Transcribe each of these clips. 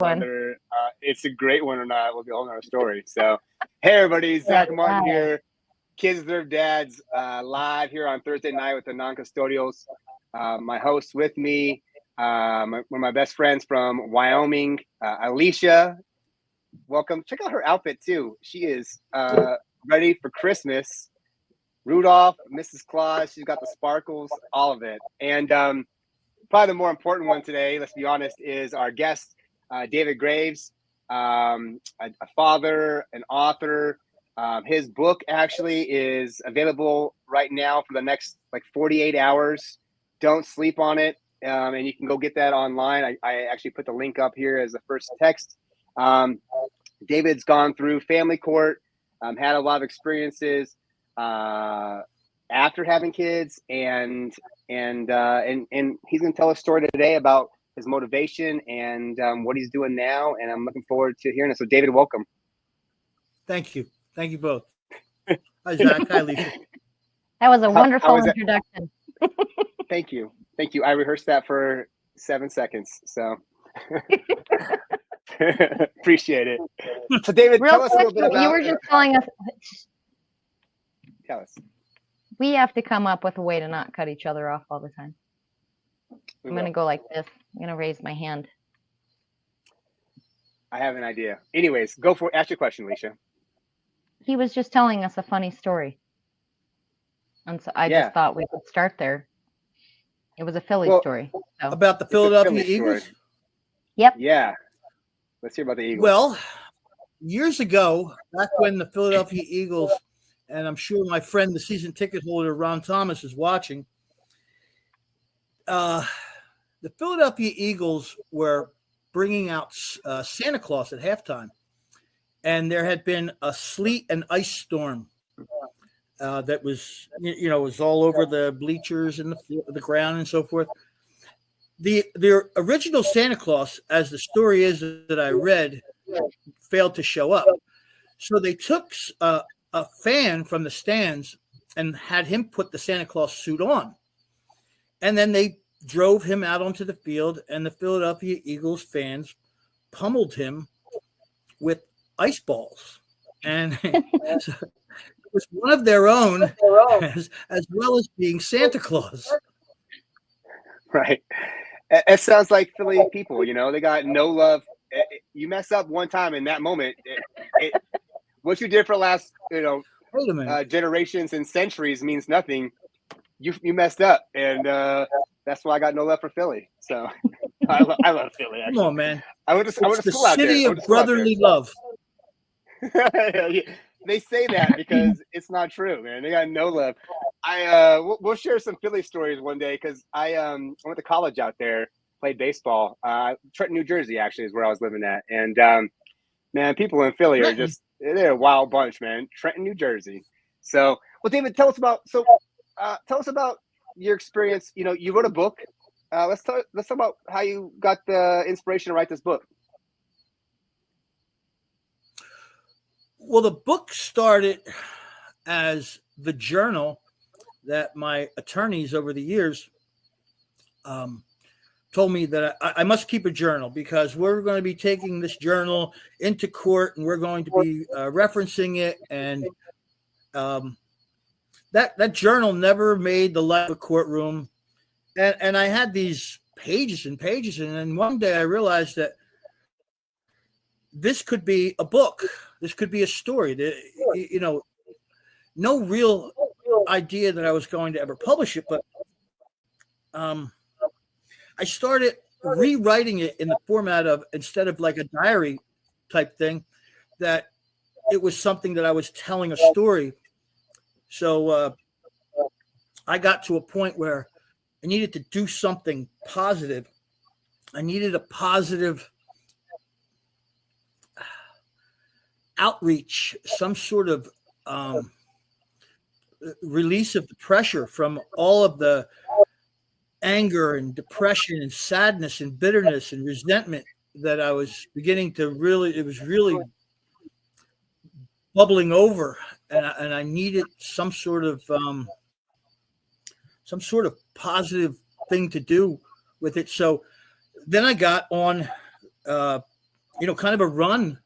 whether it's a great one or not will be a whole nother story. So, hey everybody, Zac Martin here. Kids Deserve Dads, live here on Thursday night with the non-custodials. My host with me, one of my best friends from Wyoming, Alicia. Welcome. Check out her outfit too. She is ready for Christmas. Rudolph, Mrs. Claus, she's got the sparkles, all of it. And probably the more important one today, let's be honest, is our guest, David Graves, a father, an author. His book actually is available right now for the next 48 hours. Don't sleep on it. And you can go get that online. I actually put the link up here as the first text. David's gone through family court, had a lot of experiences after having kids, and he's going to tell a story today about his motivation and what he's doing now. And I'm looking forward to hearing it. So David, welcome. Thank you. Thank you both. Hi, Zac. Hi, Lisa. That was a wonderful introduction. Thank you. Thank you. I rehearsed that for 7 seconds. So appreciate it. So David, tell us a little bit about. You were just telling us. Tell us. We have to come up with a way to not cut each other off all the time. I'm going to go like this. I'm going to raise my hand. I have an idea. Anyways, go for it. Ask your question, Alicia. He was just telling us a funny story. And so I just thought we could start there. It was a Philly story. So. About the Philadelphia Eagles? Story. Yep. Yeah. Let's hear about the Eagles. Well, years ago, back when the Philadelphia Eagles, and I'm sure my friend, the season ticket holder, Ron Thomas, is watching, the Philadelphia Eagles were bringing out Santa Claus at halftime. And there had been a sleet and ice storm that was, was all over the bleachers and the ground and so forth. The original Santa Claus, as the story is that I read, failed to show up. So they took a fan from the stands and had him put the Santa Claus suit on. And then they drove him out onto the field, and the Philadelphia Eagles fans pummeled him with ice balls. And so it was one of their own as well as being Santa Claus. Right. It sounds like Philly people, they got no love. You mess up one time in that moment. What you did for the last, generations and centuries means nothing. You messed up, and that's why I got no love for Philly. So I love Philly. Actually. Come on, man! I went to school the out there. City of brotherly love. They say that because it's not true, man. They got no love. We'll share some Philly stories one day because I went to college out there, played baseball. Trenton, New Jersey, actually, is where I was living at, and man, people in Philly are they're a wild bunch, man. Trenton, New Jersey. So, well, David, tell us about your experience. You wrote a book. Let's talk about how you got the inspiration to write this book. Well, the book started as the journal that my attorneys over the years told me that I must keep a journal because we're going to be taking this journal into court and we're going to be referencing it. And that journal never made the light of a courtroom. And I had these pages and pages. And then one day I realized that this could be a book. This could be a story. No real idea that I was going to ever publish it, but I started rewriting it in the format of, instead of like a diary type thing, that it was something that I was telling a story. So I got to a point where I needed to do something positive. I needed a positive outreach, some sort of release of the pressure from all of the anger and depression and sadness and bitterness and resentment that I was beginning to it was really bubbling over, and I needed some sort of positive thing to do with it. So then I got on kind of a run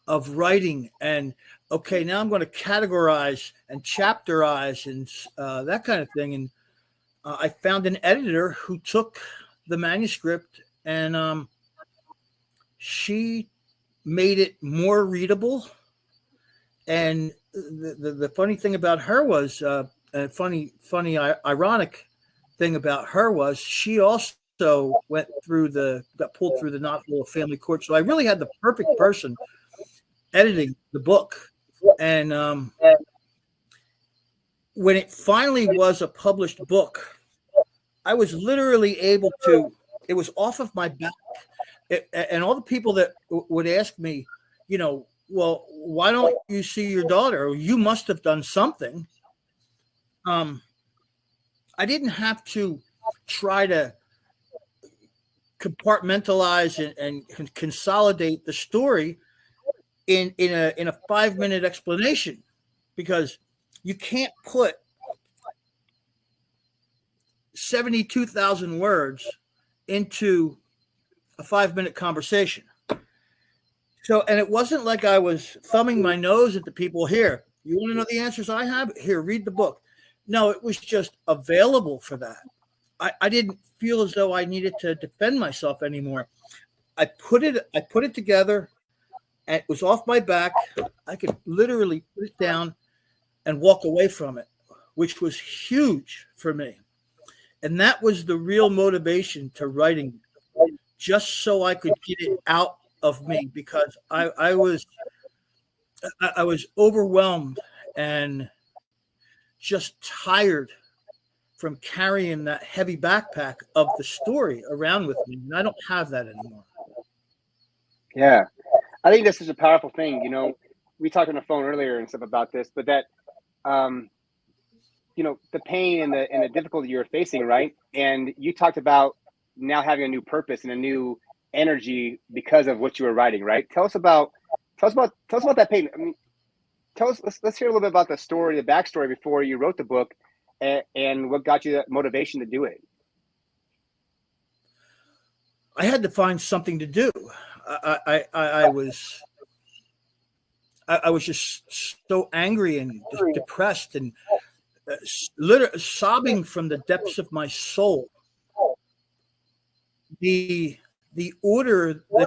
of writing, and okay, now I'm going to categorize and chapterize and that kind of thing. And I found an editor who took the manuscript and she made it more readable. And the funny thing about her was, funny, ironic thing about her was she also got pulled through the knothole of family court. So I really had the perfect person editing the book. And when it finally was a published book, I was literally able to, it was off of my back. And all the people that would ask me, well, why don't you see your daughter? You must have done something. I didn't have to try to compartmentalize and consolidate the story in a 5-minute explanation, because you can't put 72,000 words into a 5-minute conversation. So, and it wasn't like I was thumbing my nose at the people here. You want to know the answers I have? Here, read the book. No, it was just available for that. I didn't feel as though I needed to defend myself anymore. I put it together, and it was off my back. I could literally put it down and walk away from it, which was huge for me. And that was the real motivation to writing, just so I could get it out of me, because I was overwhelmed and just tired from carrying that heavy backpack of the story around with me. And I don't have that anymore. Yeah. I think this is a powerful thing. We talked on the phone earlier and stuff about this, but that, the pain and the difficulty you're facing, right? And you talked about now having a new purpose and a new energy because of what you were writing, right? Tell us about that pain. I mean, let's hear a little bit about the story, the backstory before you wrote the book, and what got you that motivation to do it. I had to find something to do. I was just so angry and depressed and literally sobbing from the depths of my soul. The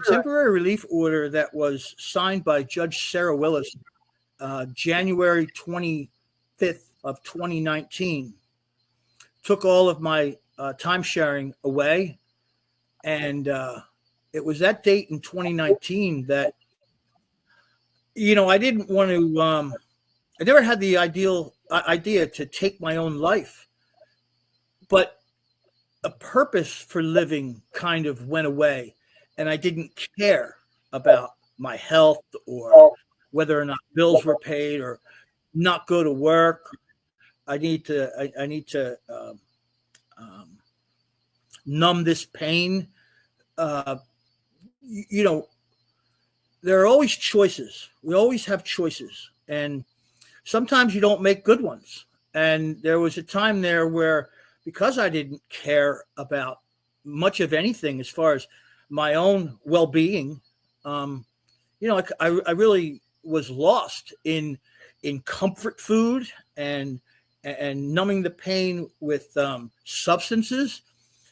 temporary relief order that was signed by Judge Sarah Willis, January 25th of 2019, took all of my time sharing away. And it was that date in 2019 that, I didn't want to, I never had the idea to take my own life, but a purpose for living kind of went away, and I didn't care about my health or whether or not bills were paid or not go to work. I need to numb this pain. There are always choices. We always have choices, and sometimes you don't make good ones. And there was a time there where, because I didn't care about much of anything as far as my own well-being, I really was lost in comfort food and numbing the pain with substances.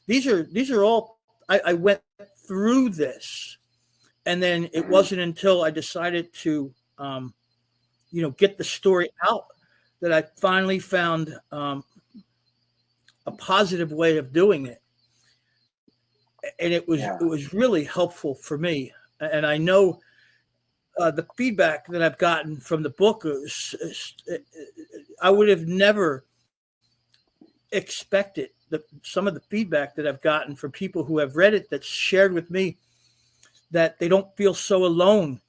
These are all, I went through this, and then it wasn't until I decided to get the story out that I finally found a positive way of doing it. And it was really helpful for me. And I know the feedback that I've gotten from the book, I would have never expected some of the feedback that I've gotten from people who have read it, that's shared with me that they don't feel so alone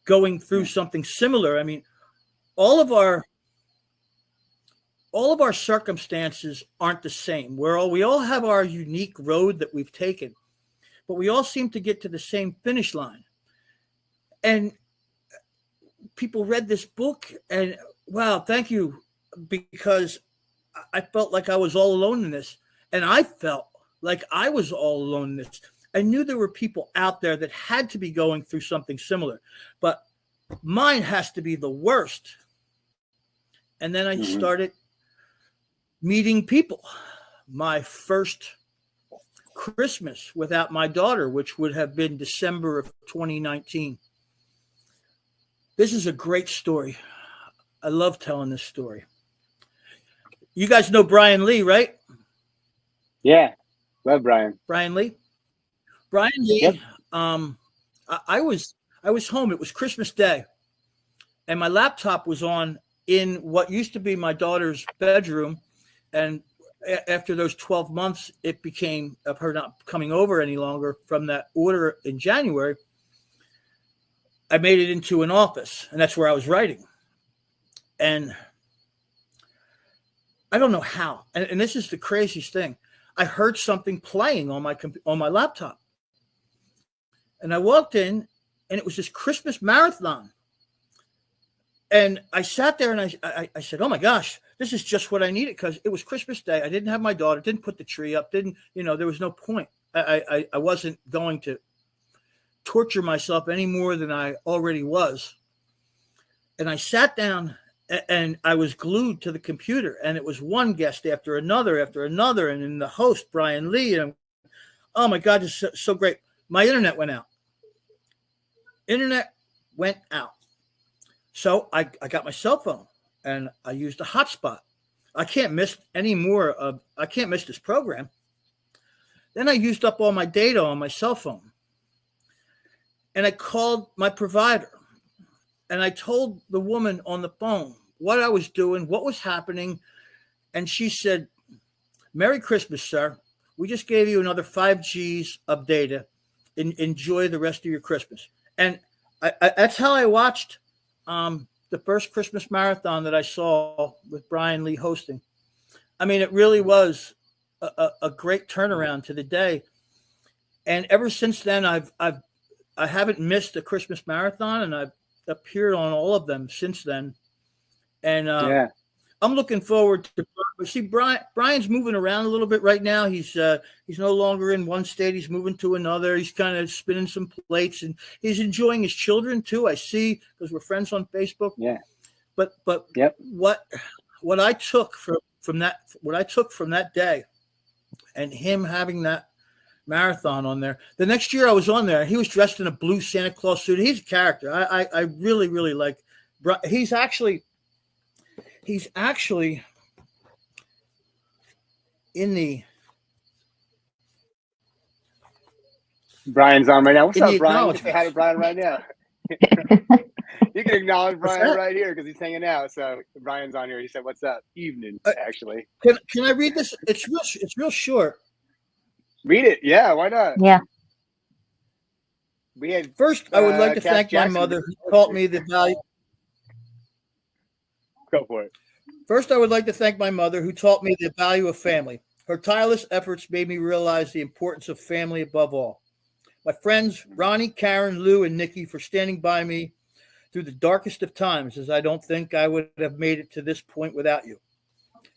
going through something similar. I mean, all of our circumstances aren't the same. We all have our unique road that we've taken, but we all seem to get to the same finish line. And people read this book and, wow, thank you, because I felt like I was all alone in this. And I felt like I was all alone in this. I knew there were people out there that had to be going through something similar, but mine has to be the worst. And then I started meeting people. My first Christmas without my daughter, which would have been December of 2019. This is a great story. I love telling this story. You guys know Brian Lee, right? Yeah, love Brian. Brian Lee. Brian Lee. Yep. I was home. It was Christmas Day, and my laptop was on in what used to be my daughter's bedroom. And after those 12 months, it became of her not coming over any longer from that order in January. I made it into an office, and that's where I was writing. And I don't know how. And this is the craziest thing. I heard something playing on my laptop. And I walked in, and it was this Christmas marathon. And I sat there, and I said, oh, my gosh, this is just what I needed, because it was Christmas Day. I didn't have my daughter, didn't put the tree up, there was no point. I wasn't going to torture myself any more than I already was. And I sat down, and I was glued to the computer, and it was one guest after another, and then the host, Brian Lee. And oh my God, this is so great. My internet went out. So I got my cell phone, and I used a hotspot. I can't miss this program. Then I used up all my data on my cell phone. And I called my provider, and I told the woman on the phone what I was doing, what was happening. And she said, Merry Christmas, sir. We just gave you another 5 Gs of data. Enjoy the rest of your Christmas. And that's how I watched the first Christmas marathon that I saw with Brian Lee hosting. I mean, it really was a great turnaround to the day. And ever since then, I haven't missed a Christmas marathon, and I've appeared on all of them since then. And I'm looking forward to see Brian's moving around a little bit right now. He's no longer in one state. He's moving to another. He's kind of spinning some plates, and he's enjoying his children too. I see, because we're friends on Facebook. Yeah. But yep. What I took from that day, and him having that marathon on there. The next year I was on there, he was dressed in a blue Santa Claus suit. He's a character. I really, really like. He's actually in the. Brian's on right now. What's up, Brian? You can say hi to Brian right now. You can acknowledge Brian right here because he's hanging out. So Brian's on here. He said, "What's up?" Evening, actually. Can I read this? It's real short. Read it. Yeah, why not? Yeah. We had first. I would like to thank my mother who taught me the value. Go for it. First, I would like to thank my mother who taught me the value of family. Her tireless efforts made me realize the importance of family above all. My friends, Ronnie, Karen, Lou, and Nikki, for standing by me through the darkest of times, as I don't think I would have made it to this point without you.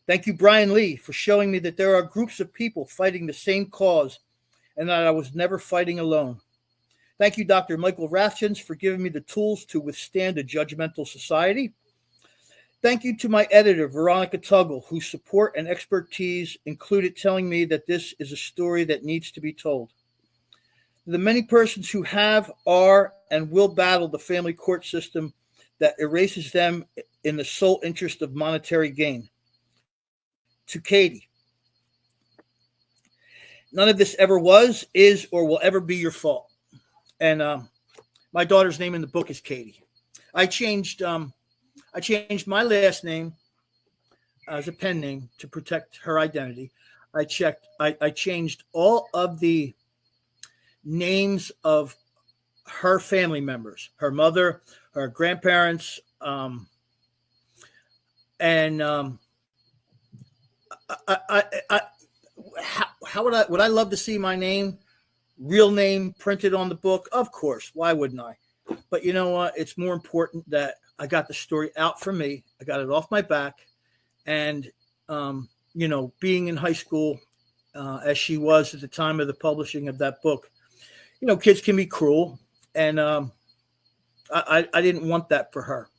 Thank you, Brian Lee, for showing me that there are groups of people fighting the same cause and that I was never fighting alone. Thank you, Dr. Michael Rathjens, for giving me the tools to withstand a judgmental society. Thank you to my editor, Veronica Tuggle, whose support and expertise included telling me that this is a story that needs to be told. The many persons who have, are, and will battle the family court system that erases them in the sole interest of monetary gain. To Katie, none of this ever was, is, or will ever be your fault. And my daughter's name in the book is Katie. I changed my last name as a pen name to protect her identity. I changed all of the names of her family members, her mother, her grandparents, how would I love to see my name, real name, printed on the book? Of course. Why wouldn't I? But you know what? It's more important that I got the story out for me. I got it off my back. And, being in high school, as she was at the time of the publishing of that book, kids can be cruel, and I didn't want that for her,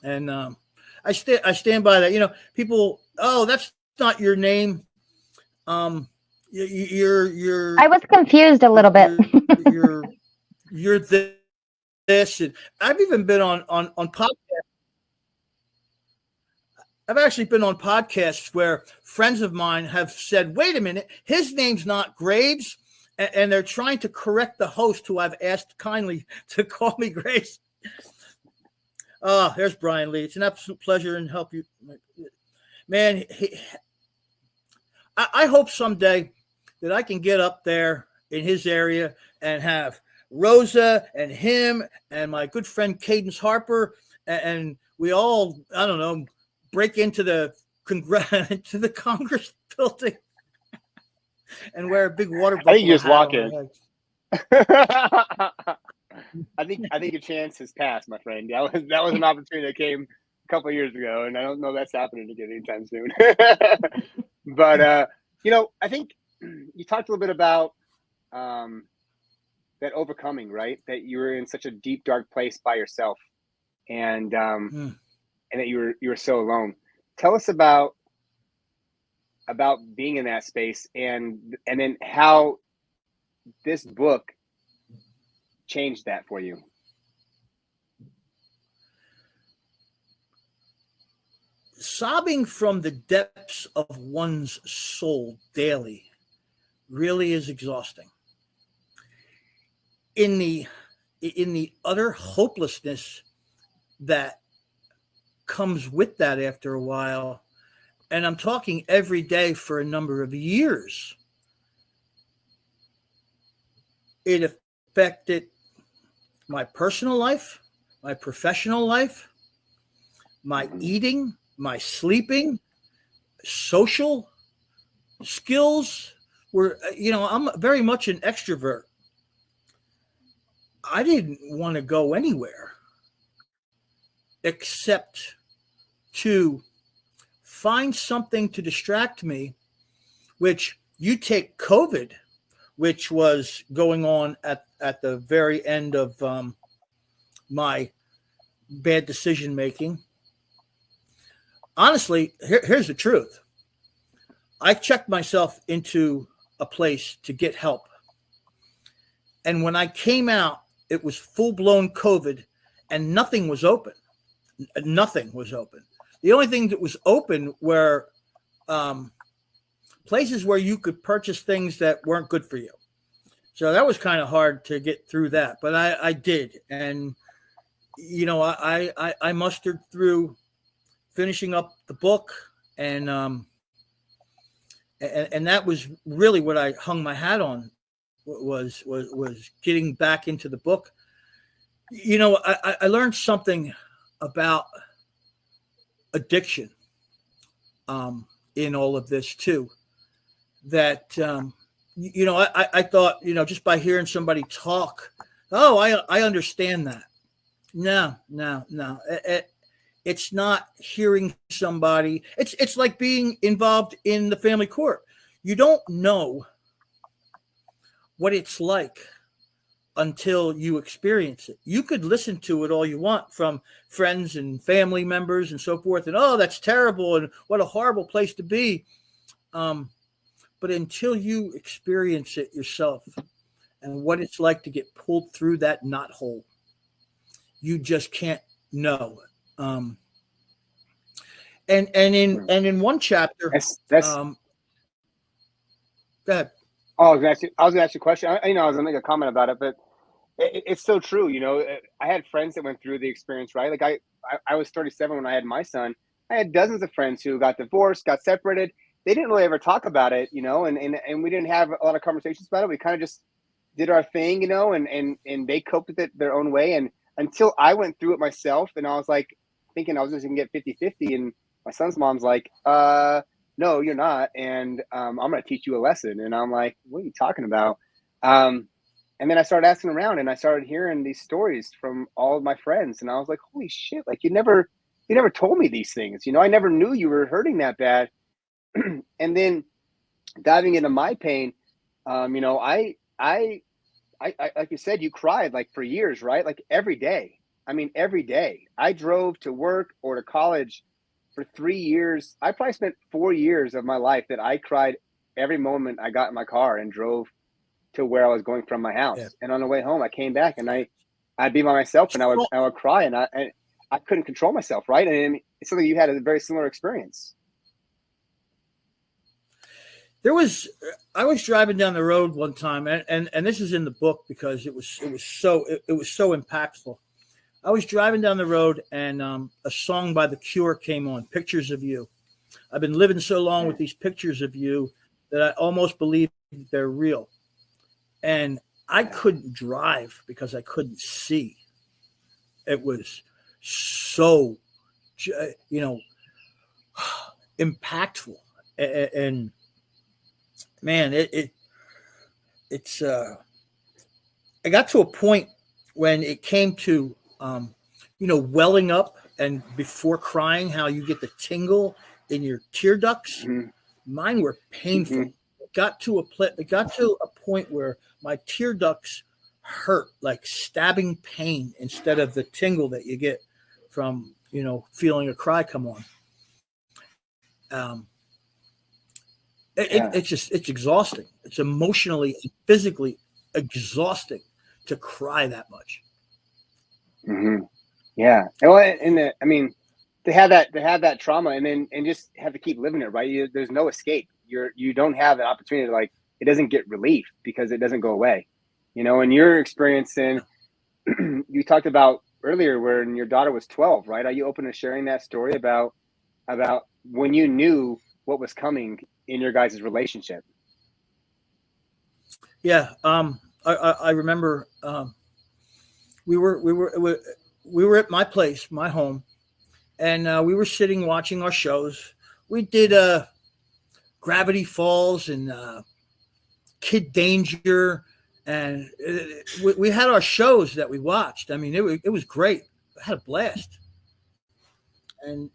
and I stand by that. People, oh, that's not your name. You're. I was confused a little bit. You're this, and I've even been on podcasts. I've actually been on podcasts where friends of mine have said, "Wait a minute, his name's not Graves," and they're trying to correct the host, who I've asked kindly to call me Graves. Oh, there's Brian Lee. It's an absolute pleasure and help you, man. I hope someday that I can get up there in his area and have Rosa and him and my good friend Cadence Harper, and we all, I don't know, break into the Congress building and wear a big water buffalo. I think you just walk in. I think your chance has passed, my friend. That was an opportunity that came a couple of years ago, and I don't know that's happening again anytime soon. But I think you talked a little bit about that overcoming, right? That you were in such a deep, dark place by yourself, and that you were so alone. Tell us about being in that space, and then how this book changed that for you. Sobbing from the depths of one's soul daily really is exhausting. In the utter hopelessness that comes with that after a while, and I'm talking every day for a number of years, it affected my personal life, my professional life, my eating, my sleeping, social skills were, I'm very much an extrovert. I didn't want to go anywhere except to find something to distract me, which you take COVID, which was going on at the very end of my bad decision making. Honestly, here's the truth. I checked myself into a place to get help. And when I came out, it was full-blown COVID, and nothing was open. Nothing was open. The only thing that was open were places where you could purchase things that weren't good for you. So that was kind of hard to get through that, but I did. And, I mustered through finishing up the book, and that was really what I hung my hat on, was getting back into the book. I learned something about addiction in all of this too, that I thought, just by hearing somebody talk, I understand that. No. It's not hearing somebody. It's like being involved in the family court. You don't know what it's like until you experience it. You could listen to it all you want from friends and family members and so forth, and that's terrible and what a horrible place to be. But until you experience it yourself and what it's like to get pulled through that knothole, you just can't know. And in one chapter, that's go ahead. I was gonna ask you a question. I was gonna make a comment about it, but it's so true. I had friends that went through the experience, right? Like I was 37 when I had my son. I had dozens of friends who got divorced, got separated. They didn't really ever talk about it, and we didn't have a lot of conversations about it. We kind of just did our thing, and they coped with it their own way. And until I went through it myself, and I was like thinking I was just gonna get 50-50, and my son's mom's like, no, you're not. And I'm going to teach you a lesson. And I'm like, what are you talking about? And then I started asking around, and I started hearing these stories from all of my friends. And I was like, holy shit, like you never told me these things. I never knew you were hurting that bad. And then diving into my pain, I I like you said, you cried like for years, right? Like every day. I mean, every day. I drove to work or to college for 3 years. I probably spent 4 years of my life that I cried every moment I got in my car and drove to where I was going from my house. Yeah. And on the way home, I came back and I'd be by myself and I would cry and I couldn't control myself, right? And it's something you had a very similar experience. I was driving down the road one time, and this is in the book because it was so impactful. I was driving down the road, and a song by The Cure came on, "Pictures of You." I've been living so long with these pictures of you that I almost believe they're real. And I couldn't drive because I couldn't see. It was so, impactful. And man, it's I got to a point when it came to welling up, and before crying, how you get the tingle in your tear ducts. Mm-hmm. Mine were painful. Mm-hmm. It got to a point where my tear ducts hurt, like stabbing pain, instead of the tingle that you get from feeling a cry come on. It's exhausting. It's emotionally and physically exhausting to cry that much. Mm-hmm. Yeah. Well, to have that trauma and just have to keep living it, right? There's no escape. You don't have an opportunity to, it doesn't get relief because it doesn't go away. And your experience you talked about earlier when your daughter was 12, right? Are you open to sharing that story about when you knew what was coming in your guys' relationship? Yeah. I remember we were at my place, my home, and we were sitting watching our shows. We did Gravity Falls and Kid Danger, and we had our shows that we watched. I mean, it was great. I had a blast. And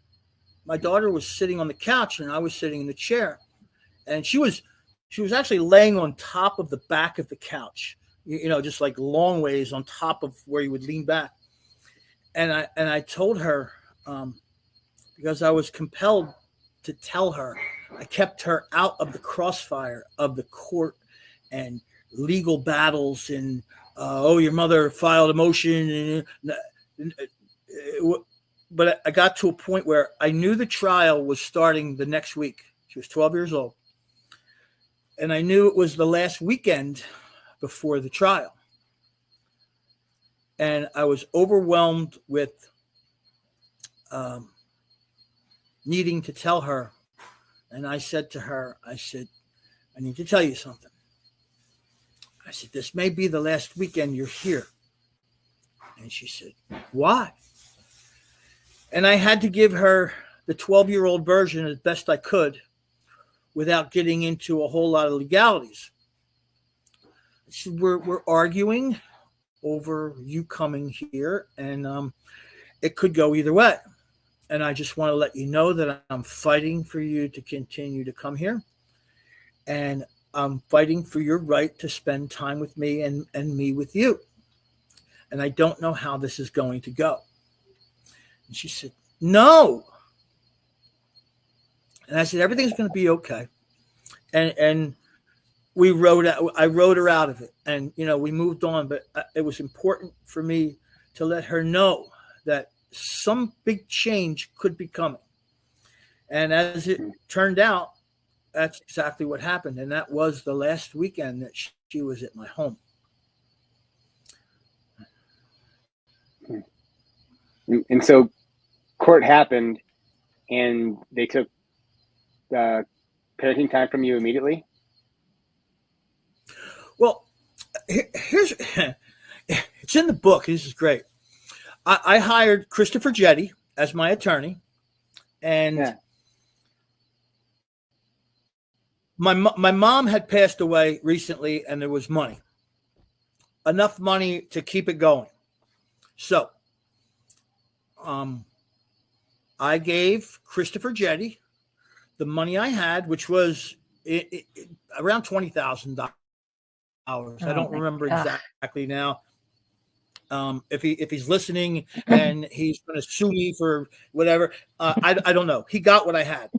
my daughter was sitting on the couch, and I was sitting in the chair, and she was actually laying on top of the back of the couch, just like long ways on top of where you would lean back. And I told her, because I was compelled to tell her, I kept her out of the crossfire of the court and legal battles and your mother filed a motion, but I got to a point where I knew the trial was starting the next week. She was 12 years old, and I knew it was the last weekend before the trial, and I was overwhelmed with needing to tell her. And I said to her, I need to tell you something. I said, this may be the last weekend you're here. And she said, why? And I had to give her the 12-year-old version as best I could without getting into a whole lot of legalities. She said, we're arguing over you coming here, and it could go either way. And I just want to let you know that I'm fighting for you to continue to come here. And I'm fighting for your right to spend time with me and me with you. And I don't know how this is going to go. And she said, no. And I said, everything's going to be okay. And I wrote her out of it. And, we moved on. But it was important for me to let her know that some big change could be coming. And as it turned out, that's exactly what happened. And that was the last weekend that she was at my home. And so court happened, and they took parenting time from you immediately? Well, here's it's in the book. This is great. I hired Christopher Jetty as my attorney, and my mom had passed away recently, and there was enough money to keep it going. So I gave Christopher Jetty the money I had, which was around $20,000. hours. Oh I don't my remember God. exactly now. If he's listening and he's going to sue me for whatever, I don't know. He got what I had.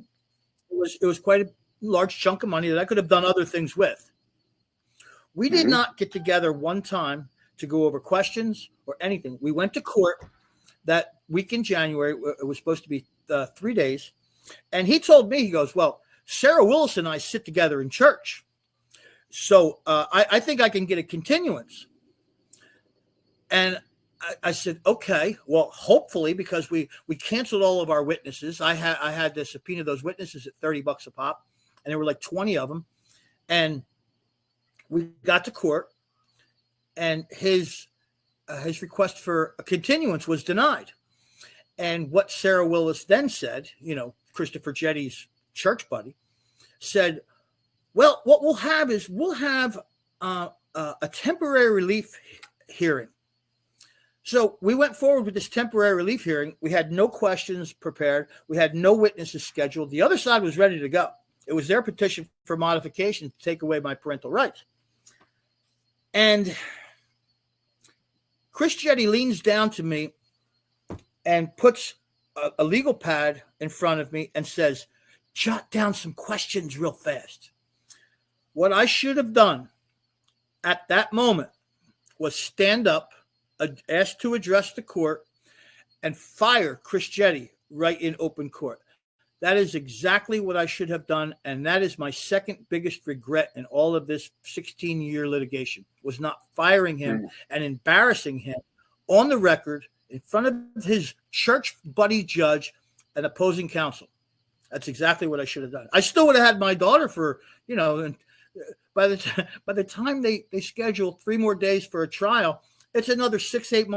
It was quite a large chunk of money that I could have done other things with. We did not get together one time to go over questions or anything. We went to court that week in January. It was supposed to be 3 days. And he told me, he goes, well, Sarah Willis and I sit together in church. So I think I can get a continuance. And I said, okay, well, hopefully, because we canceled all of our witnesses. I had to subpoena those witnesses at $30 a pop, and there were like 20 of them. And we got to court, and his request for a continuance was denied. And what Sarah Willis then said, Christopher Jetty's church buddy, said, well, what we'll have is a temporary relief hearing. So we went forward with this temporary relief hearing. We had no questions prepared. We had no witnesses scheduled. The other side was ready to go. It was their petition for modification to take away my parental rights. And Chris Jetty leans down to me and puts a legal pad in front of me and says, jot down some questions real fast. What I should have done at that moment was stand up, ask to address the court, and fire Chris Jetty right in open court. That is exactly what I should have done, and that is my second biggest regret in all of this 16-year litigation, was not firing him and embarrassing him on the record in front of his church buddy judge and opposing counsel. That's exactly what I should have done. I still would have had my daughter for, and by the time they schedule 3 more days for a trial, it's another 6-8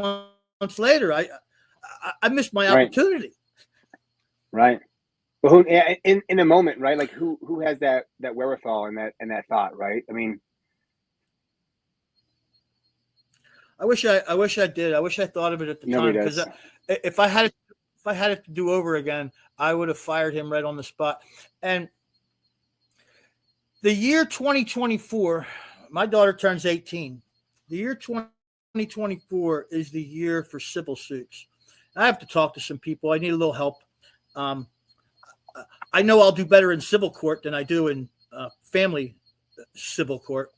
months later. I missed my opportunity. Right. Well, in a moment, right? Like who has that wherewithal and that thought, right? I mean, I wish I did. I wish I thought of it at the time, because if I had it to do over again, I would have fired him right on the spot. And the year 2024, my daughter turns 18. The year 2024 is the year for civil suits. I have to talk to some people. I need a little help. I know I'll do better in civil court than I do in family civil court.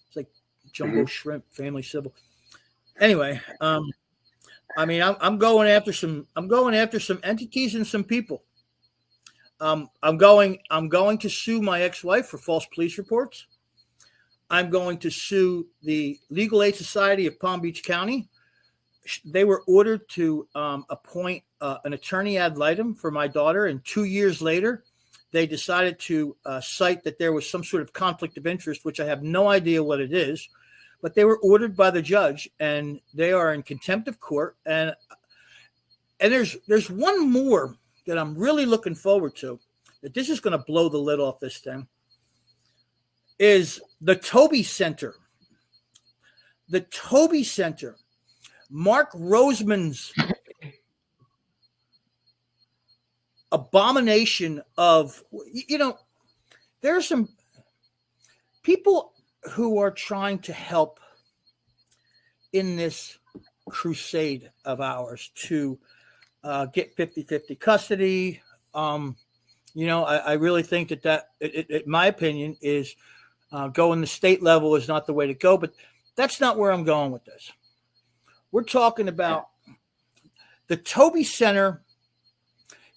It's like jumbo shrimp, family civil. Anyway, I'm going after some entities and some people. I'm going to sue my ex-wife for false police reports. I'm going to sue the Legal Aid Society of Palm Beach County. They were ordered to appoint an attorney ad litem for my daughter, and 2 years later, they decided to cite that there was some sort of conflict of interest, which I have no idea what it is. But they were ordered by the judge, and they are in contempt of court. And there's one more that I'm really looking forward to, that this is going to blow the lid off this thing, is the Toby Center. The Toby Center. Mark Roseman's abomination of, there are some people who are trying to help in this crusade of ours to get 50-50 custody. I really think that in my opinion, is going the state level is not the way to go, but that's not where I'm going with this. We're talking about the Toby Center.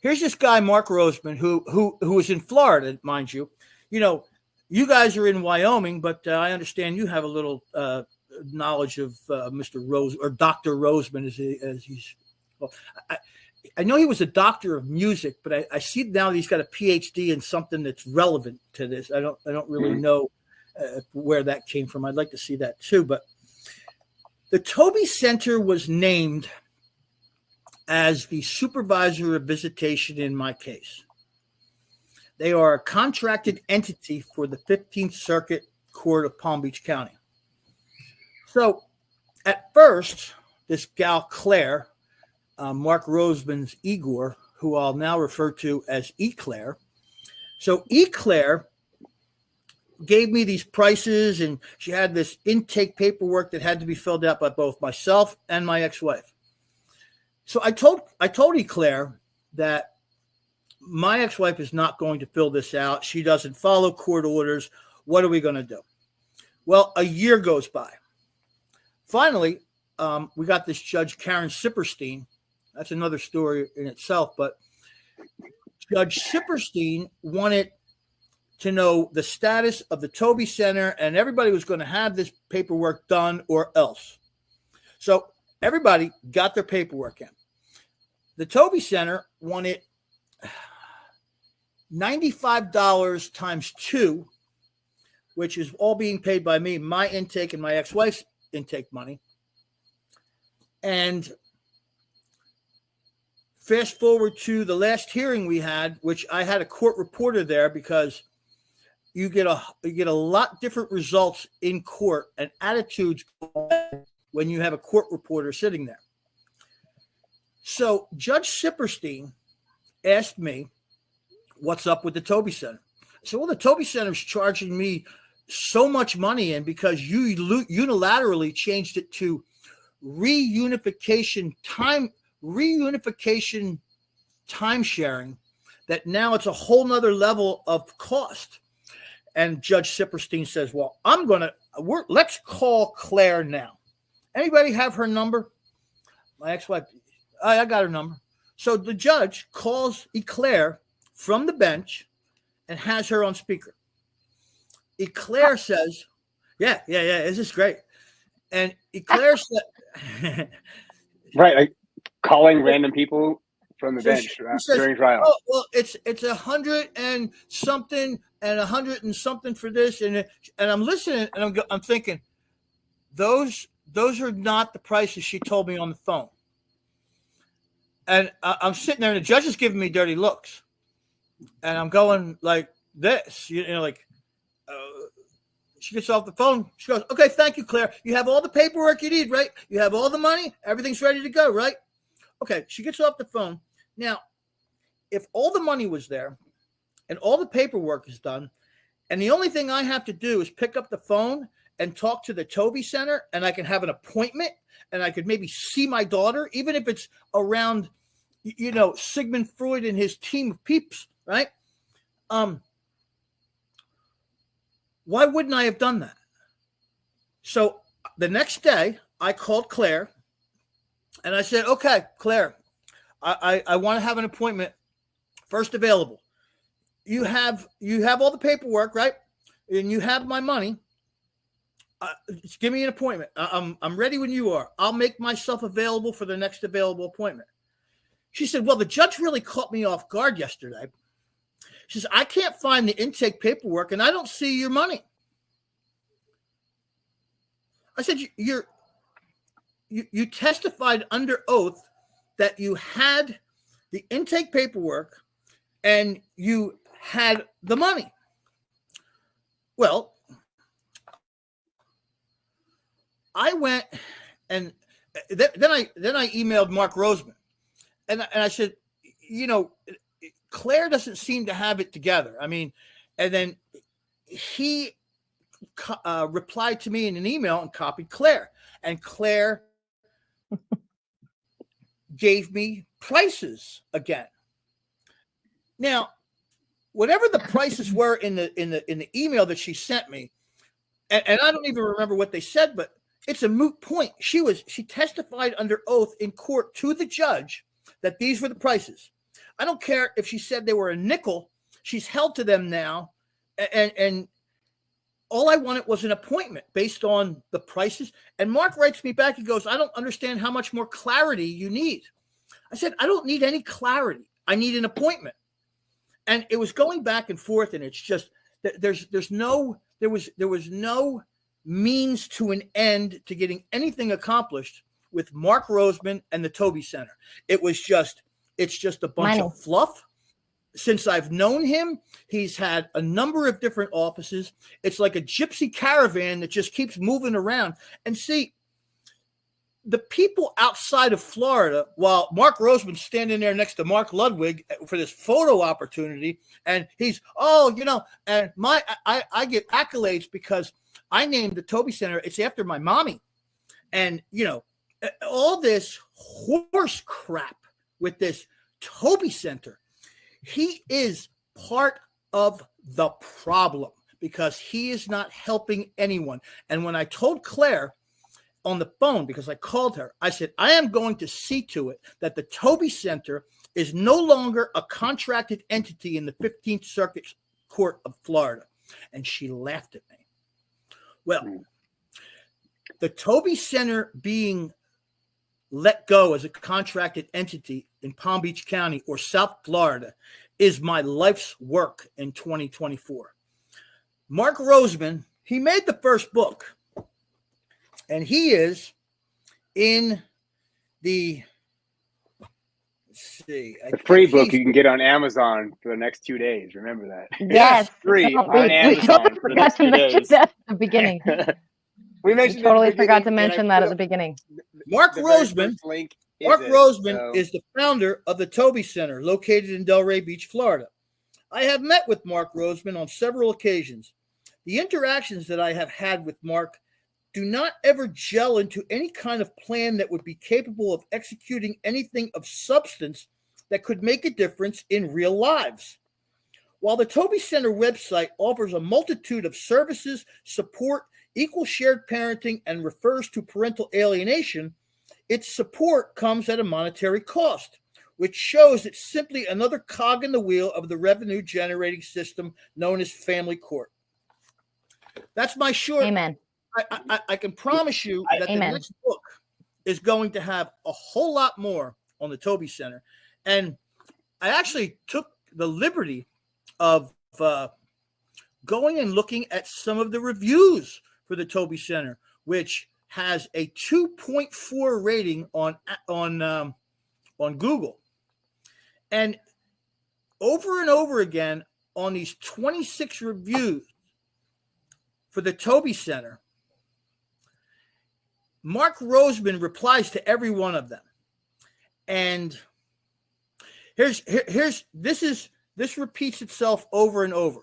Here's this guy, Mark Roseman, who was in Florida, mind you. You guys are in Wyoming, but I understand you have a little knowledge of Mr. Rose, or Dr. Roseman, as he's. Well, I know he was a doctor of music, but I see now that he's got a PhD in something that's relevant to this. I don't really know where that came from. I'd like to see that too. But the Toby Center was named as the supervisor of visitation in my case. They are a contracted entity for the 15th Circuit Court of Palm Beach County. So at first, this gal Claire, Mark Roseman's Igor, who I'll now refer to as E. Claire. So E. Claire gave me these prices, and she had this intake paperwork that had to be filled out by both myself and my ex-wife. So I told Eclair that my ex-wife is not going to fill this out. She doesn't follow court orders. What are we going to do? Well, a year goes by. Finally, we got this Judge Karen Sipperstein. That's another story in itself, but Judge Sipperstein wanted to know the status of the Toby Center, and everybody was going to have this paperwork done or else. So everybody got their paperwork in. The Toby Center wanted $95 times 2, which is all being paid by me, my intake and my ex-wife's intake money. And fast forward to the last hearing we had, which I had a court reporter there because you get a lot different results in court, and attitudes when you have a court reporter sitting there. So Judge Sipperstein asked me, what's up with the Toby Center? I said, well, the Toby Center is charging me so much money, and because you unilaterally changed it to reunification time sharing, that now it's a whole nother level of cost. And Judge Sipperstein says, well, let's call Claire now. Anybody have her number? My ex-wife, I got her number. So the judge calls Eclair from the bench and has her on speaker. Eclair says, yeah, this is great. And Eclair said, right, like calling random people from the bench during trial. Oh, well, it's 100 and something and 100 and something for this, and I'm listening, and I'm thinking, those are not the prices she told me on the phone. And I'm sitting there, and the judge is giving me dirty looks, and I'm going like this, like. She gets off the phone. She goes, okay, thank you, Claire. You have all the paperwork you need, right? You have all the money. Everything's ready to go, right? Okay, she gets off the phone. Now, if all the money was there and all the paperwork is done, and the only thing I have to do is pick up the phone and talk to the Toby Center, and I can have an appointment, and I could maybe see my daughter, even if it's around, Sigmund Freud and his team of peeps, right? Why wouldn't I have done that? So the next day, I called Claire, and I said, okay, Claire, I want to have an appointment first available. You have all the paperwork, right? And you have my money. Just give me an appointment. I'm ready when you are. I'll make myself available for the next available appointment. She said, well, the judge really caught me off guard yesterday. She says, I can't find the intake paperwork, and I don't see your money. I said, you testified under oath that you had the intake paperwork and you had the money. Well, I went and then I emailed Mark Roseman, and I said, Claire doesn't seem to have it together. I mean, and then he replied to me in an email and copied Claire, and Claire gave me prices again. Now, whatever the prices were in the email that she sent me, and I don't even remember what they said, but it's a moot point. She testified under oath in court to the judge that these were the prices. I don't care if she said they were a nickel. She's held to them now. And all I wanted was an appointment based on the prices. And Mark writes me back. He goes, I don't understand how much more clarity you need. I said, I don't need any clarity. I need an appointment. And it was going back and forth. And it's just, there was no means to an end to getting anything accomplished with Mark Roseman and the Toby Center. It's just a bunch of fluff. Since I've known him, he's had a number of different offices. It's like a gypsy caravan that just keeps moving around. And see, the people outside of Florida, while Mark Roseman's standing there next to Mark Ludwig for this photo opportunity, and he's, and I get accolades because I named the Toby Center. It's after my mommy. And, all this horse crap with this Toby Center. He is part of the problem because he is not helping anyone. And when I told Claire on the phone, because I called her, I said, I am going to see to it that the Toby Center is no longer a contracted entity in the 15th Circuit Court of Florida. And she laughed at me. Well, the Toby Center being let go as a contracted entity in Palm Beach County or South Florida is my life's work in 2024. Mark Roseman, he made the first book, and he is in the, the free book you can get on Amazon for the next 2 days. Remember that. Yes, free on Amazon for the next 2 days. That at the beginning. We mentioned totally forgot to mention that at the beginning. Mark Roseman is the founder of the Toby Center, located in Delray Beach, Florida. I have met with Mark Roseman on several occasions. The interactions that I have had with Mark do not ever gel into any kind of plan that would be capable of executing anything of substance that could make a difference in real lives. While the Toby Center website offers a multitude of services, support, equal shared parenting, and refers to parental alienation, its support comes at a monetary cost, which shows it's simply another cog in the wheel of the revenue-generating system known as family court. That's my short. Amen. I can promise you that the next book is going to have a whole lot more on the Toby Center. And I actually took the liberty of going and looking at some of the reviews for the Toby Center, which has a 2.4 rating on Google. And over again on these 26 reviews for the Toby Center, Mark Roseman replies to every one of them. And this repeats itself over and over.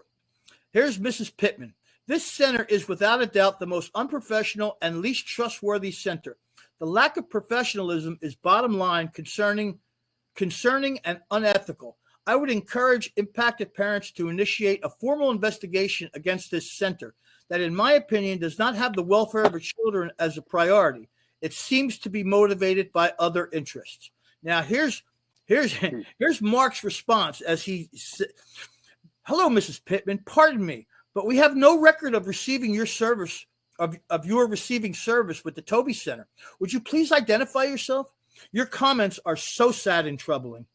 Here's Mrs. Pittman. This center is without a doubt the most unprofessional and least trustworthy center. The lack of professionalism is bottom line concerning and unethical. I would encourage impacted parents to initiate a formal investigation against this center that, in my opinion, does not have the welfare of its children as a priority. It seems to be motivated by other interests. Now, here's Mark's response as he said, "Hello, Mrs. Pittman. Pardon me, but we have no record of receiving your service of your receiving service with the Toby Center. Would you please identify yourself? Your comments are so sad and troubling.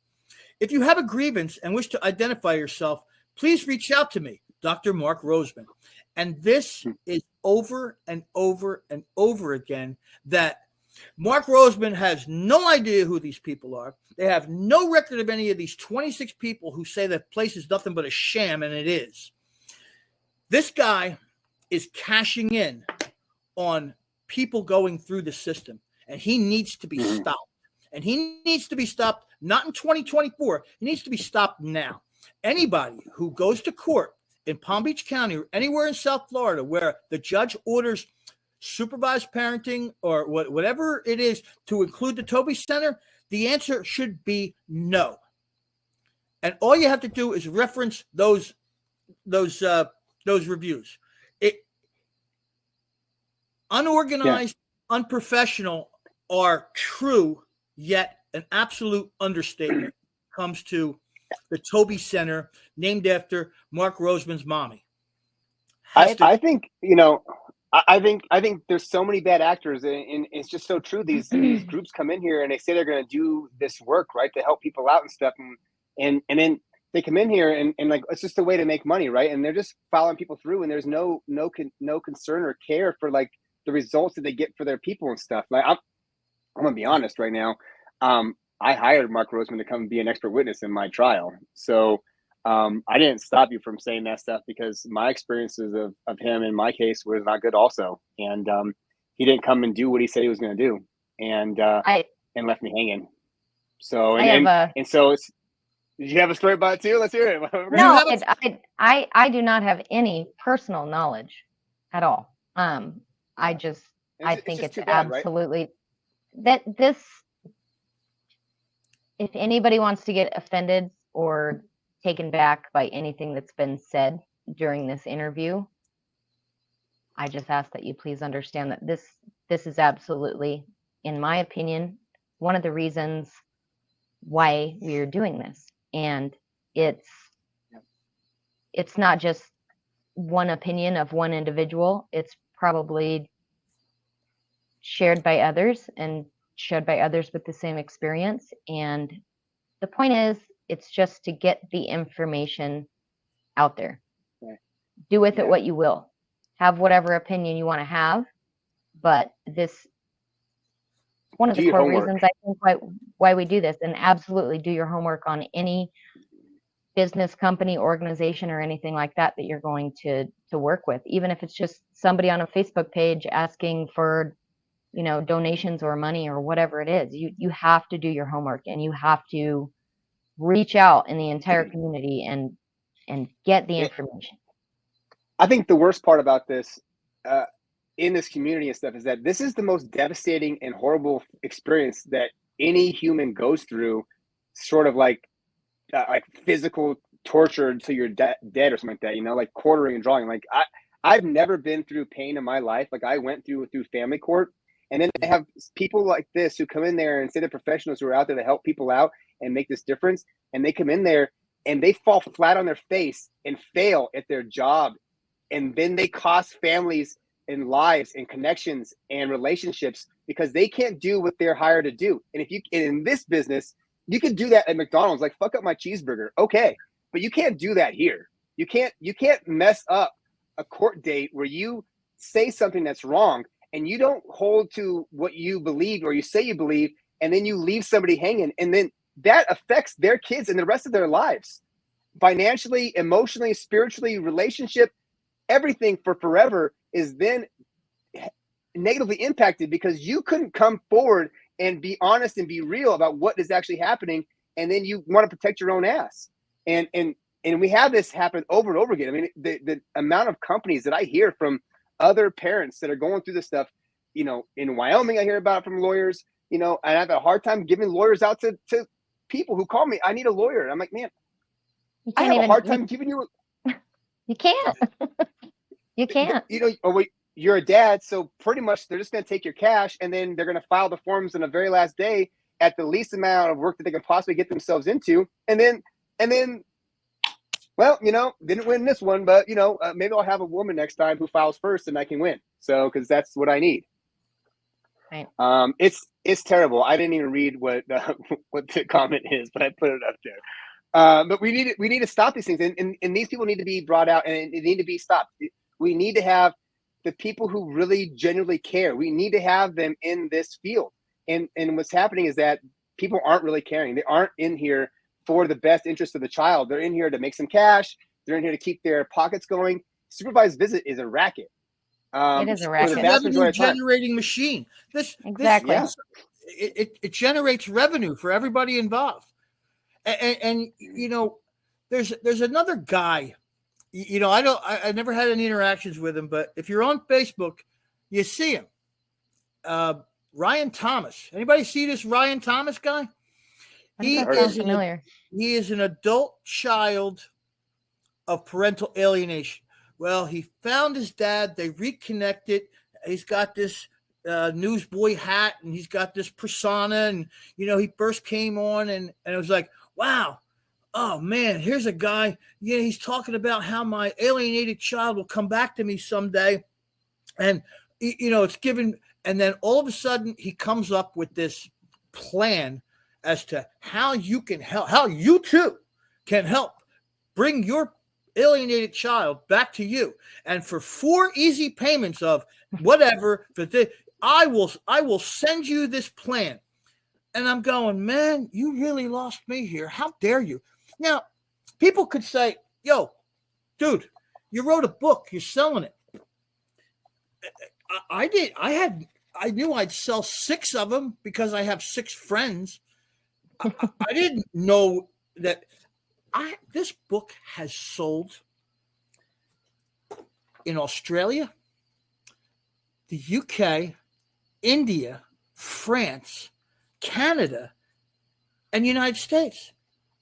If you have a grievance and wish to identify yourself, please reach out to me, Dr. Mark Roseman." And this is over and over and over again that Mark Roseman has no idea who these people are. They have no record of any of these 26 people who say that place is nothing but a sham, and it is. This guy is cashing in on people going through the system, and he needs to be stopped. And he needs to be stopped not in 2024. He needs to be stopped now. Anybody who goes to court in Palm Beach County or anywhere in South Florida where the judge orders supervised parenting or whatever it is to include the Toby Center, the answer should be no. And all you have to do is reference those reviews. Unorganized, unprofessional are true, yet an absolute understatement comes to the Toby Center, named after Mark Roseman's mommy. I think there's so many bad actors, and it's just so true. These groups come in here and they say they're going to do this work, right, to help people out and stuff, and then they come in here and like it's just a way to make money, right? And they're just following people through, and there's no concern or care for like the results that they get for their people and stuff. Like I'm gonna be honest right now. I hired Mark Roseman to come be an expert witness in my trial. So I didn't stop you from saying that stuff because my experiences of him in my case was not good also. And he didn't come and do what he said he was going to do. and left me hanging. So did you have a story about it too? Let's hear it. No, I do not have any personal knowledge at all. I think it's absolutely that this. If anybody wants to get offended or taken back by anything that's been said during this interview, I just ask that you please understand that this is absolutely, in my opinion, one of the reasons why we are doing this. And it's not just one opinion of one individual. It's probably shared by others and shared by others with the same experience. And the point is, it's just to get the information out there. Right. Do with it what you will. Have whatever opinion you want to have. But this, one of the core reasons I think why we do this, and absolutely do your homework on any business, company, organization, or anything like that you're going to work with, even if it's just somebody on a Facebook page asking for, donations or money or whatever it is. You have to do your homework, and you have to reach out in the entire community and get the information. I think the worst part about this in this community and stuff is that this is the most devastating and horrible experience that any human goes through, sort of like physical torture until you're dead or something like that, like quartering and drawing. Like I've never been through pain in my life. Like I went through family court, and then they have people like this who come in there and say they're professionals who are out there to help people out and make this difference. And they come in there and they fall flat on their face and fail at their job. And then they cost families and lives and connections and relationships because they can't do what they're hired to do. And in this business, you can do that at McDonald's, like fuck up my cheeseburger. Okay. But you can't do that here. You can't mess up a court date where you say something that's wrong and you don't hold to what you believe or you say you believe, and then you leave somebody hanging, and then that affects their kids and the rest of their lives, financially, emotionally, spiritually, relationship, everything for forever is then negatively impacted because you couldn't come forward and be honest and be real about what is actually happening, and then you want to protect your own ass. And we have this happen over and over again. I mean, the amount of companies that I hear from other parents that are going through this stuff, in Wyoming, I hear about it from lawyers, and I have a hard time giving lawyers out to people who call me, I need a lawyer. And I'm like, man, I have a hard time giving you. You can't. You can't. You're a dad, so pretty much they're just going to take your cash and then they're going to file the forms on the very last day at the least amount of work that they can possibly get themselves into. And then, well, didn't win this one, but maybe I'll have a woman next time who files first and I can win. So, cause that's what I need. Right. It's terrible. I didn't even read what the comment is, but I put it up there. But we need to stop these things, and these people need to be brought out and they need to be stopped. We need to have the people who really genuinely care. We need to have them in this field. And what's happening is that people aren't really caring. They aren't in here for the best interest of the child. They're in here to make some cash. They're in here to keep their pockets going. Supervised visit is a racket. It is a racket. It's a revenue generating machine. Exactly. It generates revenue for everybody involved. And there's another guy. I never had any interactions with him, but if you're on Facebook, you see him. Ryan Thomas. Anybody see this Ryan Thomas guy? He is an adult child of parental alienation. Well, he found his dad. They reconnected. He's got this newsboy hat, and he's got this persona. And he first came on, and it was like, wow. Oh man, here's a guy. Yeah, he's talking about how my alienated child will come back to me someday, and it's given. And then all of a sudden, he comes up with this plan as to how you can help, how you too can help bring your alienated child back to you. And for 4 easy payments of whatever, I will send you this plan. And I'm going, man, you really lost me here. How dare you? Now, people could say, yo, dude, you wrote a book. You're selling it. I I knew I'd sell 6 of them because I have 6 friends. I didn't know that this book has sold in Australia, the UK, India, France, Canada, and the United States.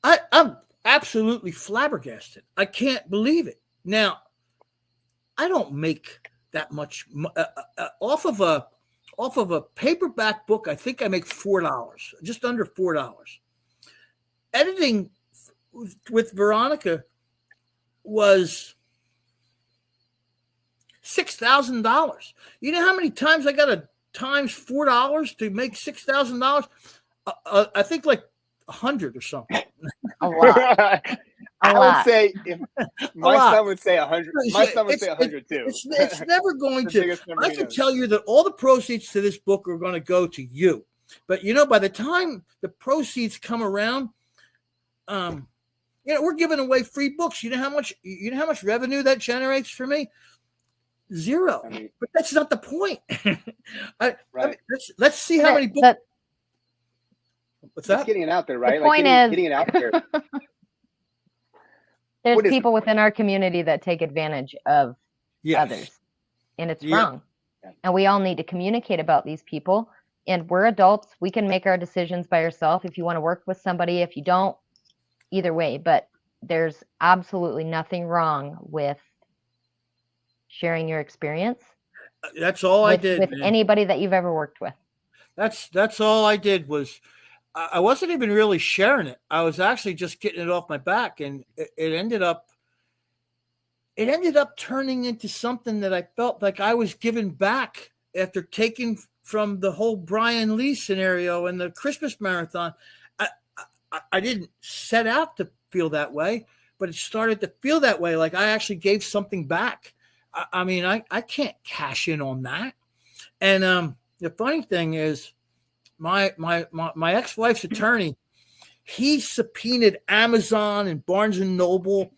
I'm absolutely flabbergasted. I can't believe it. Now, I don't make that much off of a paperback book. I think I make $4, just under $4. Editing with Veronica was $6,000. You know how many times I got to times $4 to make $6,000? I think like 100 or something. A lot. I would say if my son would say 100. My son would say 100 too. It's never going to. I can tell you that all the proceeds to this book are going to go to you. But by the time the proceeds come around, we're giving away free books. You know how much revenue that generates for me? 0. But that's not the point. Let's see how many books. What's that? Just getting it out there, right? The point is, getting it out there. There's people within our community that take advantage of others, and it's wrong. Yeah. And we all need to communicate about these people. And we're adults. We can make our decisions by ourselves. If you want to work with somebody, if you don't, either way. But there's absolutely nothing wrong with sharing your experience. That's all I did with anybody that you've ever worked with. That's all I did was. I wasn't even really sharing it. I was actually just getting it off my back, and it ended up turning into something that I felt like I was giving back after taking from the whole Brian Lee scenario and the Christmas marathon. I didn't set out to feel that way, but it started to feel that way. Like I actually gave something back. I can't cash in on that. And the funny thing is, my ex-wife's attorney, he subpoenaed Amazon and Barnes and Noble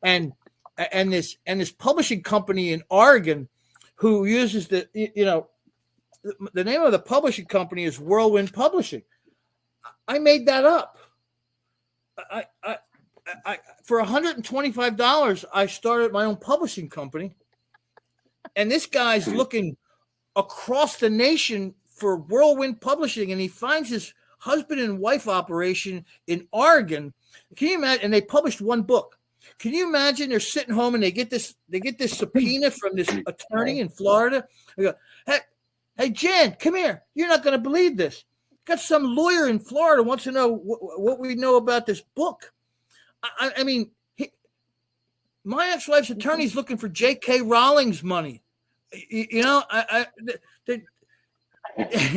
and this publishing company in Oregon who uses the name of the publishing company is Whirlwind Publishing. I made that up. I for $125 I started my own publishing company, and this guy's looking across the nation for Whirlwind Publishing, and he finds his husband and wife operation in Oregon. Can you imagine? And they published 1 book. Can you imagine? They're sitting home and they get this subpoena from this attorney in Florida. They go, hey, Jan, come here. You're not going to believe this. Got some lawyer in Florida wants to know what we know about this book. My ex-wife's attorney's looking for J.K. Rowling's money.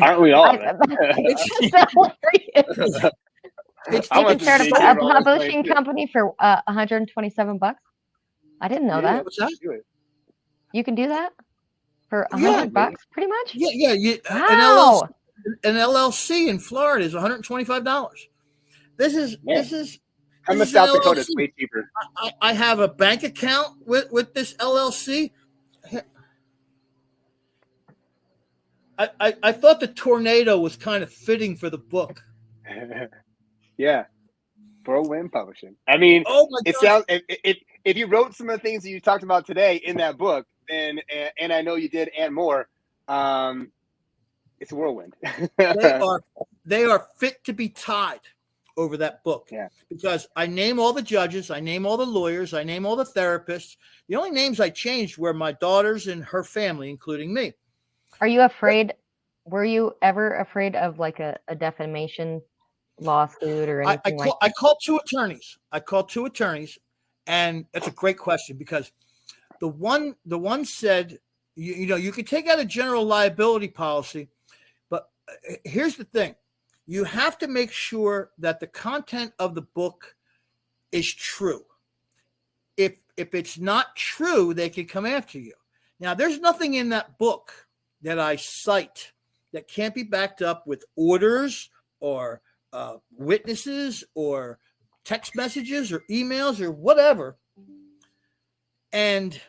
Aren't we all? You can start a publishing company for $127. I didn't know that. What's that? You can do that for $100, pretty much. Yeah. Wow. An LLC in Florida is $125. This is. I'm in South Dakota. It's way cheaper. I have a bank account with this LLC. I thought the tornado was kind of fitting for the book. Yeah, Whirlwind Publishing. It sounds if you wrote some of the things that you talked about today in that book, then and I know you did and more, it's a whirlwind. they are fit to be tied over that book. Yeah, because I name all the judges, I name all the lawyers, I name all the therapists. The only names I changed were my daughters and her family, including me. Are you afraid? Were you ever afraid of like a defamation lawsuit or anything like that? I called 2 attorneys. And that's a great question, because the one said, you could take out a general liability policy, but here's the thing. You have to make sure that the content of the book is true. If it's not true, they can come after you. Now, there's nothing in that book that I cite that can't be backed up with orders or witnesses or text messages or emails or whatever. And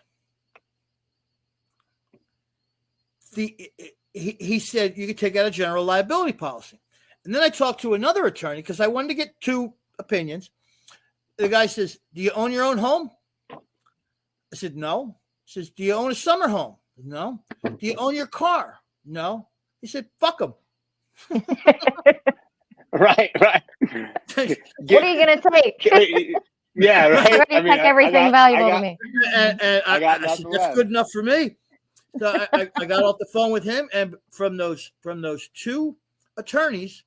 he said you could take out a general liability policy. And then I talked to another attorney because I wanted to get two opinions. The guy says, "Do you own your own home?" I said, "No." He says, "Do you own a summer home?" "No." "Do you own your car?" "No." He said, "Fuck them." Right. What are you going to take? Yeah, right. You already took everything valuable to me. And I said, "That's good enough for me." So I got off the phone with him, and from those two attorneys,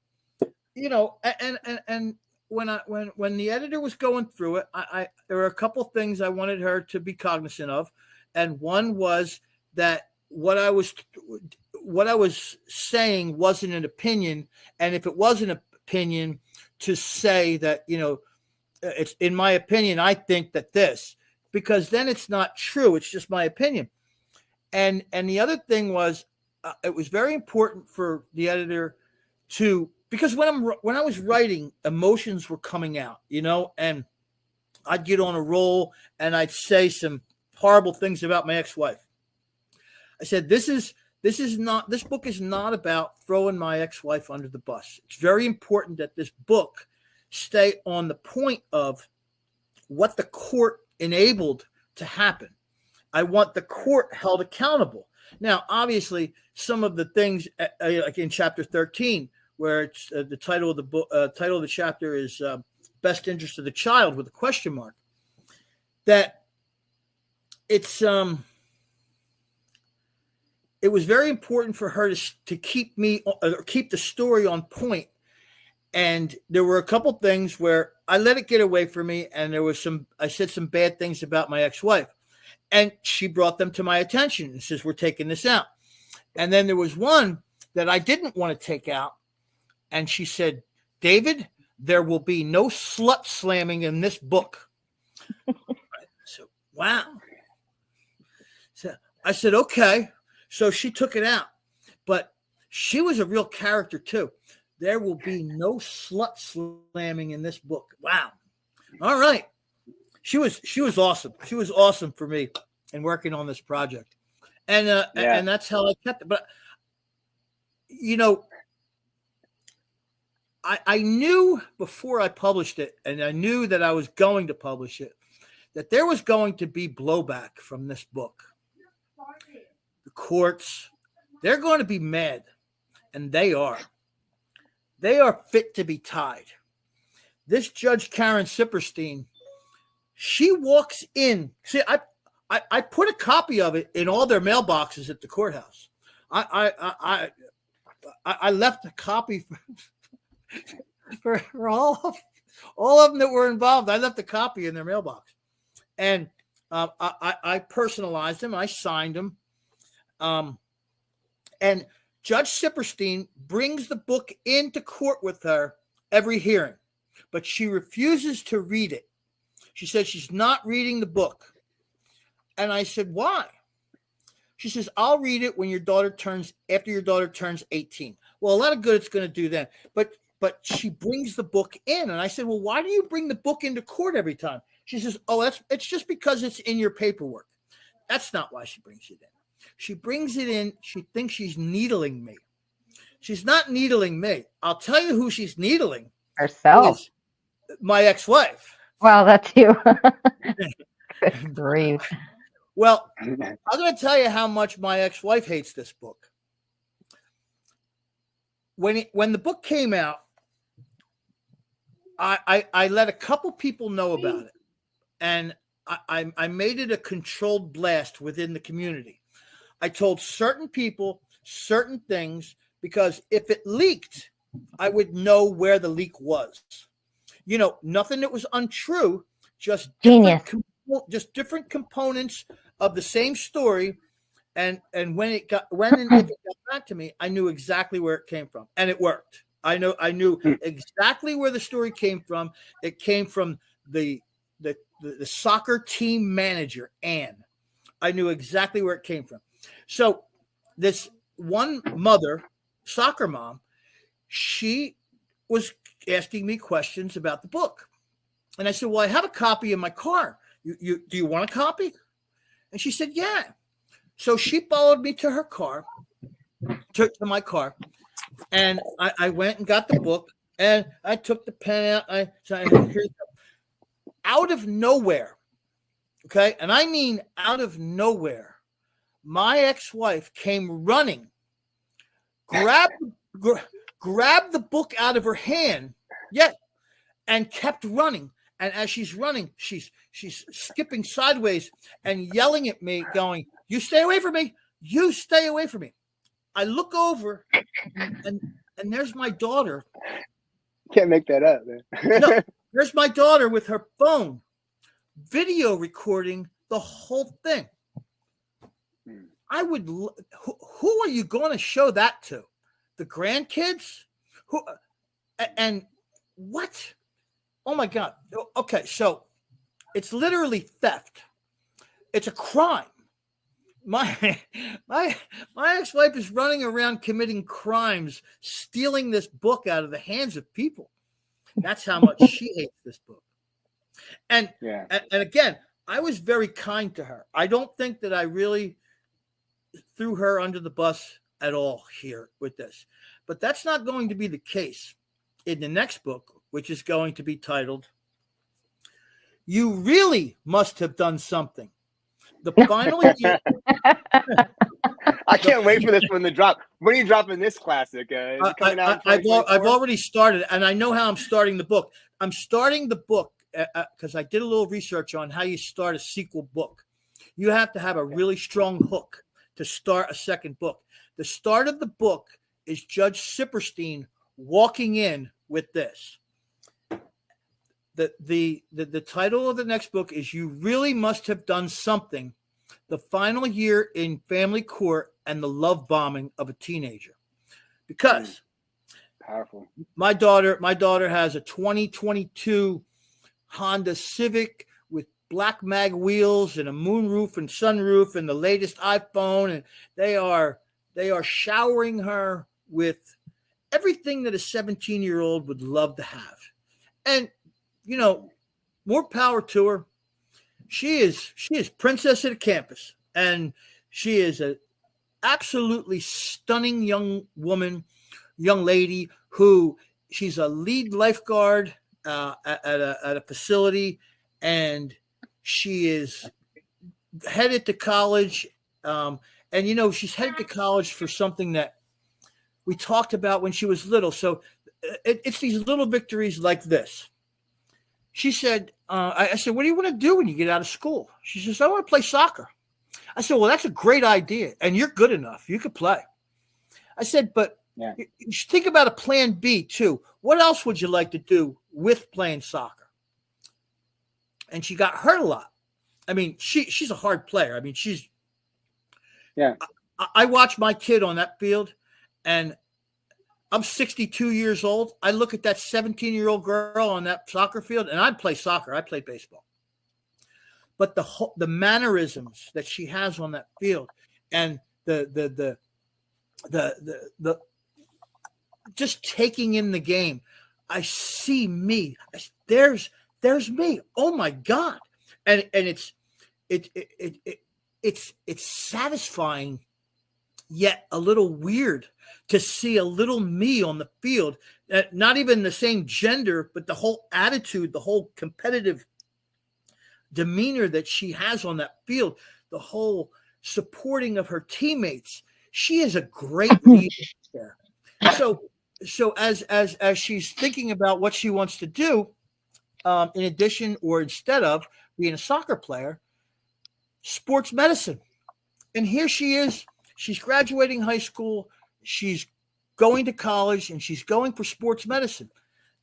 and when the editor was going through it, there were a couple things I wanted her to be cognizant of, and one was that what I was saying wasn't an opinion, and if it was an opinion, to say that it's in my opinion, I think that this, because then it's not true. It's just my opinion. And the other thing was, it was very important for the editor to, because when I was writing, emotions were coming out, and I'd get on a roll and I'd say some horrible things about my ex-wife. I said, this book is not about throwing my ex-wife under the bus. It's very important that this book stay on the point of what the court enabled to happen. I want the court held accountable. Now, obviously, some of the things, like in chapter 13, where it's the title of the book, title of the chapter is "Best Interest of the Child" with a question mark. That it's it was very important for her to keep the story on point. And there were a couple things where I let it get away from me, and I said some bad things about my ex-wife, and she brought them to my attention and says, "We're taking this out." And then there was one that I didn't want to take out, and she said, "David, there will be no slut slamming in this book." So, wow. So I said, "Okay." So she took it out, but she was a real character too. There will be no slut slamming in this book. Wow. All right. She was awesome. She was awesome for me in working on this project. And and that's how I kept it. But I knew before I published it, and I knew that I was going to publish it, that there was going to be blowback from this book. The courts, they're going to be mad, and they are. They are fit to be tied. This Judge Karen Sipperstein, she walks in. See, I put a copy of it in all their mailboxes at the courthouse. I left a copy for all of them that were involved. I left a copy in their mailbox, and I personalized them. I signed them. And Judge Sipperstein brings the book into court with her every hearing, but she refuses to read it. She said she's not reading the book. And I said, "Why?" She says, "I'll read it after your daughter turns 18. Well, a lot of good it's going to do then. But she brings the book in. And I said, "Well, why do you bring the book into court every time?" She says, "Oh, it's just because it's in your paperwork." That's not why she brings it in. She brings it in. She thinks she's needling me. She's not needling me. I'll tell you who she's needling. Herself. My ex-wife. Well, that's you. Brave. Well, I'm going to tell you how much my ex-wife hates this book. When the book came out, I let a couple people know about it. And I made it a controlled blast within the community. I told certain people certain things, because if it leaked, I would know where the leak was. Nothing that was untrue, just different components of the same story. And when it got back to me, I knew exactly where it came from, and it worked. I knew exactly where the story came from. It came from the soccer team manager, Ann. I knew exactly where it came from. So this one mother, soccer mom, she was asking me questions about the book. And I said, "Well, I have a copy in my car. Do you want a copy?" And she said, "Yeah." So she followed me to her car, to my car, and I went and got the book, and I took the pen out. Out of nowhere, okay, and I mean out of nowhere, my ex-wife came running, grabbed the book out of her hand, and kept running. And as she's running, she's skipping sideways and yelling at me, going, "You stay away from me! You stay away from me!" I look over, and there's my daughter. Can't make that up, man. No, there's my daughter with her phone, video recording the whole thing. I would. Who are you going to show that to? The grandkids? Who? And what? Oh my God. Okay, so it's literally theft. It's a crime. My ex-wife is running around committing crimes, stealing this book out of the hands of people. That's how much she hates this book. And again, I was very kind to her. I don't think that I really threw her under the bus at all here with this. But that's not going to be the case in the next book, which is going to be titled, "You Really Must Have Done Something." The final year. I can't wait for this one to drop. When are you dropping this classic? Is it coming out in I've already started, and I know how I'm starting the book. I'm starting the book because I did a little research on how you start a sequel book. You have to have a really strong hook to start a second book. The start of the book is Judge Sipperstein walking in with this. The title of the next book is "You Really Must Have Done Something: The Final Year in Family Court and the Love Bombing of a Teenager." Because powerful. My daughter has a 2022 Honda Civic with black mag wheels and a moonroof and sunroof and the latest iPhone, and they are showering her with everything that a 17-year-old would love to have. And you know, more power to her. She is princess of the campus, and she is a absolutely stunning young lady who she's a lead lifeguard at a facility, and she is headed to college. And you know, she's headed to college for something that we talked about when she was little. So it's these little victories like this. She said, I said, "What do you want to do when you get out of school?" She says, "I want to play soccer." I said, "Well, that's a great idea, and you're good enough. You could play." I said, "But you should think about a plan B too. What else would you like to do with playing soccer?" And she got hurt a lot. I mean, she's a hard player. I mean, I watch my kid on that field, and I'm 62 years old. I look at that 17-year-old girl on that soccer field, and I play soccer. I play baseball. But the mannerisms that she has on that field, and the just taking in the game, I see me. There's me. Oh my God! And it's satisfying, yet a little weird to see a little me on the field, not even the same gender, but the whole attitude, the whole competitive demeanor that she has on that field, the whole supporting of her teammates. She is a great leader there. So as she's thinking about what she wants to do, in addition or instead of being a soccer player, sports medicine. And here she is. She's graduating high school. She's going to college, and she's going for sports medicine.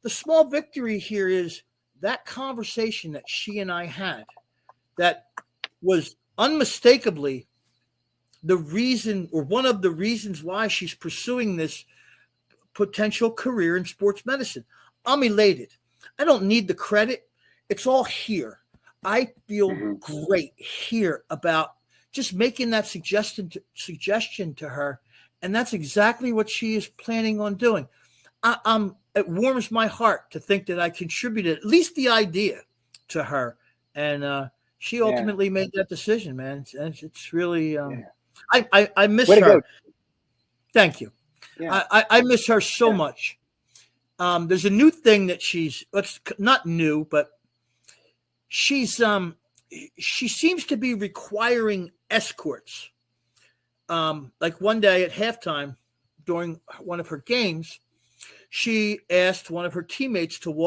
The small victory here is that conversation that she and I had that was unmistakably the reason, or one of the reasons why she's pursuing this potential career in sports medicine. I'm elated. I don't need the credit. It's all here. I feel great here about just making that suggestion to her. And that's exactly what she is planning on doing. It warms my heart to think that I contributed at least the idea to her. And she ultimately made that decision, man. It's really, I miss her. Thank you. Yeah. I miss her so much. There's a new thing that she's not new, but she's she seems to be requiring escorts. Like one day at halftime during one of her games, she asked one of her teammates to walk